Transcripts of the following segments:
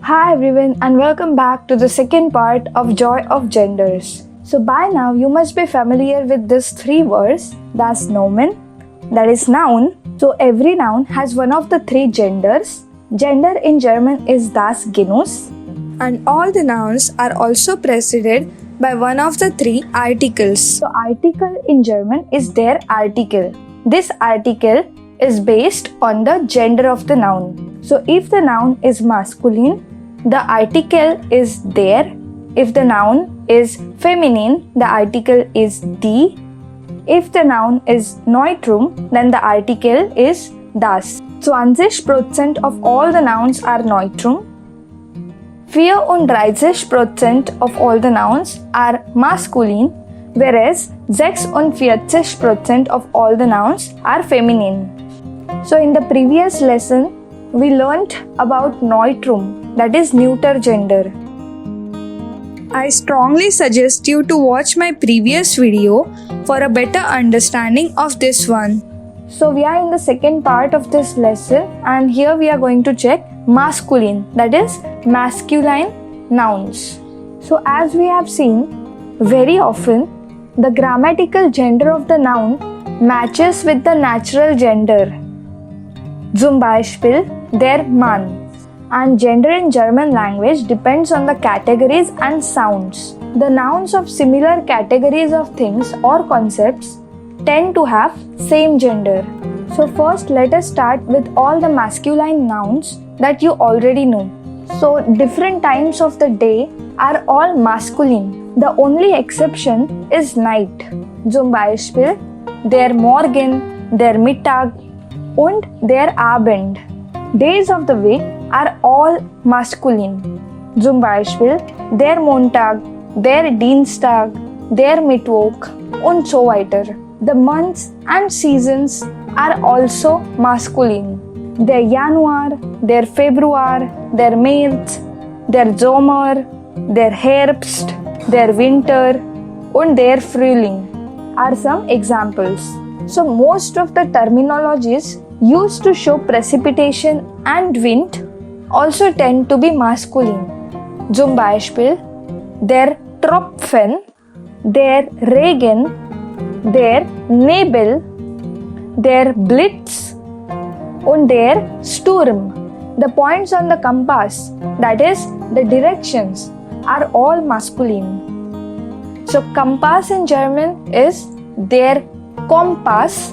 Hi everyone and welcome back to the second part of Joy of Genders. So by now you must be familiar with these three words. That's Nomen, that is noun. So every noun has one of the three genders. Gender in German is das Genus. And all the nouns are also preceded by one of the three articles. So article in German is der Artikel. This article is based on the gender of the noun. So if the noun is masculine, the article is der. If the noun is feminine, the article is die. If the noun is neutrum, then the article is das. 20% of all the nouns are neutrum. 34% of all the nouns are masculine, whereas 46% of all the nouns are feminine. So in the previous lesson, we learnt about neutrum, that is neuter gender. I strongly suggest you to watch my previous video for a better understanding of this one. So we are in the second part of this lesson and here we are going to check masculine, that is masculine nouns. So as we have seen, very often the grammatical gender of the noun matches with the natural gender. Zum Beispiel der Mann. And gender in German language depends on the categories and sounds. The nouns of similar categories of things or concepts tend to have same gender. So first let us start with all the masculine nouns that you already know. So different times of the day are all masculine. The only exception is night. Zum Beispiel der Morgen, der Mittag und der Abend. Days of the week are all masculine. Zum Beispiel der Montag, der Dienstag, der Mittwoch und so weiter. The months and seasons are also masculine. Der Januar, der Februar, der März, der Sommer, der Herbst, der Winter und der Frühling are some examples. So most of the terminologies used to show precipitation and wind also tend to be masculine. Zum Beispiel der Tropfen, der Regen, der Nebel, der Blitz und der Sturm. The points on the compass, that is the directions, are all masculine. So compass in German is der Kompass,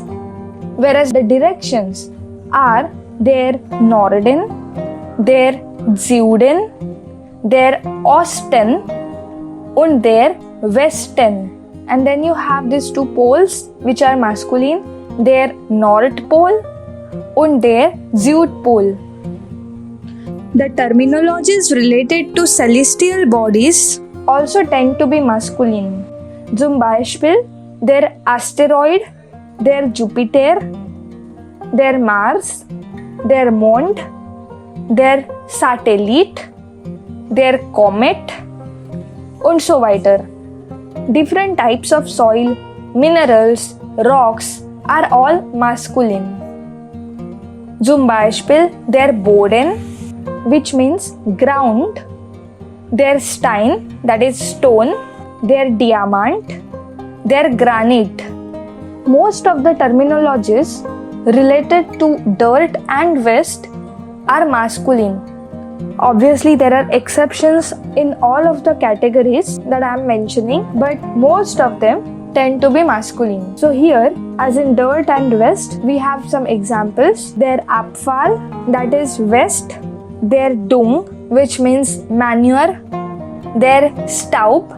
whereas the directions are der Norden, der Süden, der Osten und der Westen. And then you have these two poles which are masculine, der Nordpol und der Südpol. The terminologies related to celestial bodies also tend to be masculine. Zum Beispiel der Asteroid, der Jupiter, der Mars, der Mond, der Satellit, der Comet und so weiter. Different types of soil, minerals, rocks are all masculine. Zum Beispiel der Boden, which means ground, der Stein, that is stone, der Diamant, der Granite. Most of the terminologies related to dirt and waste are masculine. Obviously, there are exceptions in all of the categories that I am mentioning, but most of them tend to be masculine. So here, as in dirt and waste, we have some examples. Der Abfall, that is waste. Der Dung, which means manure. Der Staub,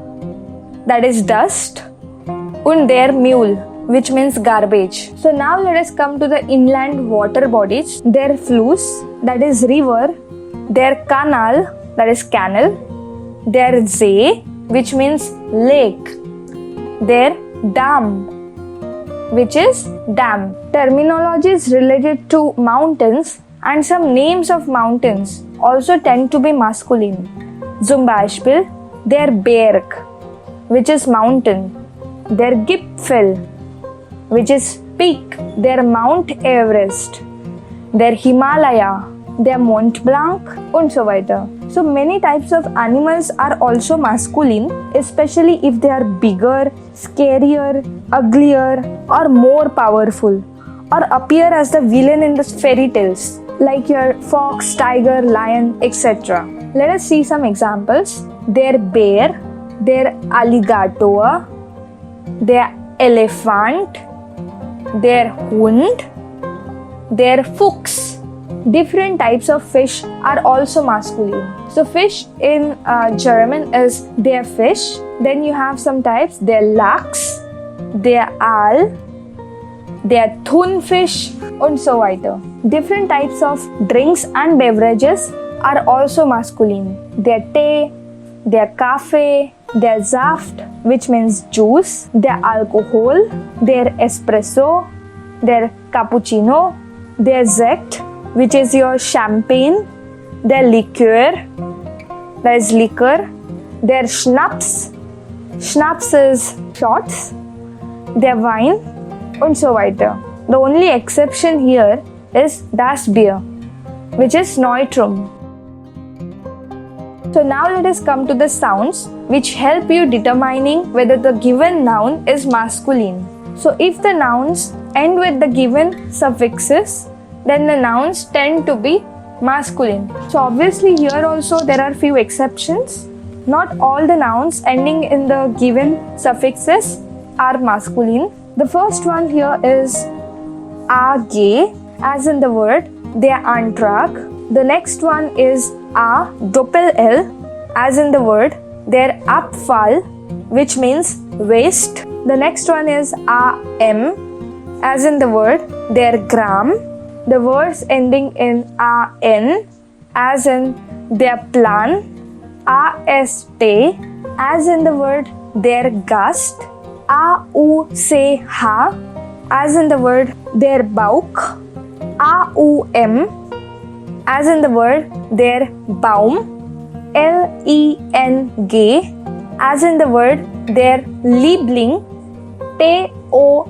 that is dust. Und der Müll, which means garbage. So now let us come to the inland water bodies. Der Fluss, that is river. Der Kanal, that is canal. Der See, which means lake. Der Damm, which is dam. Terminologies related to mountains and some names of mountains also tend to be masculine. Zum Beispiel der Berg, which is mountain. Der Gipfel, which is peak. Der Mount Everest. Der Himalaya, der Mont Blanc und so weiter. So many types of animals are also masculine, especially if they are bigger, scarier, uglier, or more powerful, or appear as the villain in the fairy tales, like your fox, tiger, lion, etc. Let us see some examples. Their bear, their alligator, their elephant, their hund, their fox. Different types of fish are also masculine. So fish in German is der Fisch. Then you have some types, der Lachs, der Aal, der Thunfisch und so weiter. Different types of drinks and beverages are also masculine. Der Tee, der Kaffee, der Saft, which means juice, der Alkohol, der Espresso, der Cappuccino, der Sekt, which is your champagne, der Likör, that is liquor, der Schnaps, Schnaps is shots, der Wein und so weiter. The only exception here is das Bier, which is Neutrum. So now let us come to the sounds which help you determining whether the given noun is masculine. So if the nouns end with the given suffixes, then the nouns tend to be masculine. So obviously here also there are few exceptions. Not all the nouns ending in the given suffixes are masculine. The first one here is AG, as in the word der Antrag. The next one is A Doppel-L, as in the word der Abfall, which means waste. The next one is AM, as in the word der Gram. The words ending in AN, as in der Plan. AST, as in the word der Gast. AUCH, as in the word der Bauch. AUM, as in the word der Baum. LENG, as in the word der Liebling. TOR,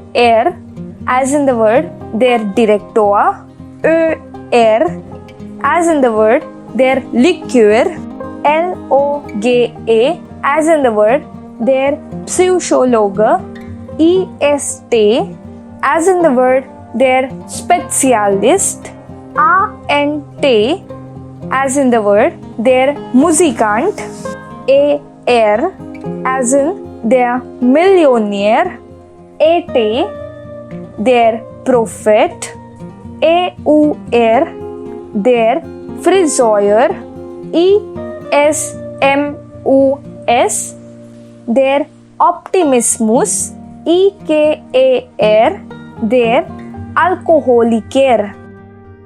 as in the word der Direktor. ÖR, as in the word der Likör. LOGA, as in the word der Psychologe. EST, as in the word der Spezialist. ANT, as in the word der Musikant. AR, as in der Millionär. AT, der Prophet. AUR, der Friseur. ESMUS, der Optimismus. EKAR, der Alkoholiker.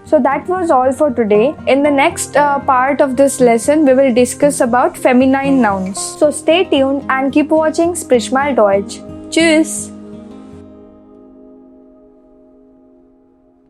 So that was all for today. In the next part of this lesson, we will discuss about feminine nouns. So stay tuned and keep watching Sprich mal Deutsch. Tschüss!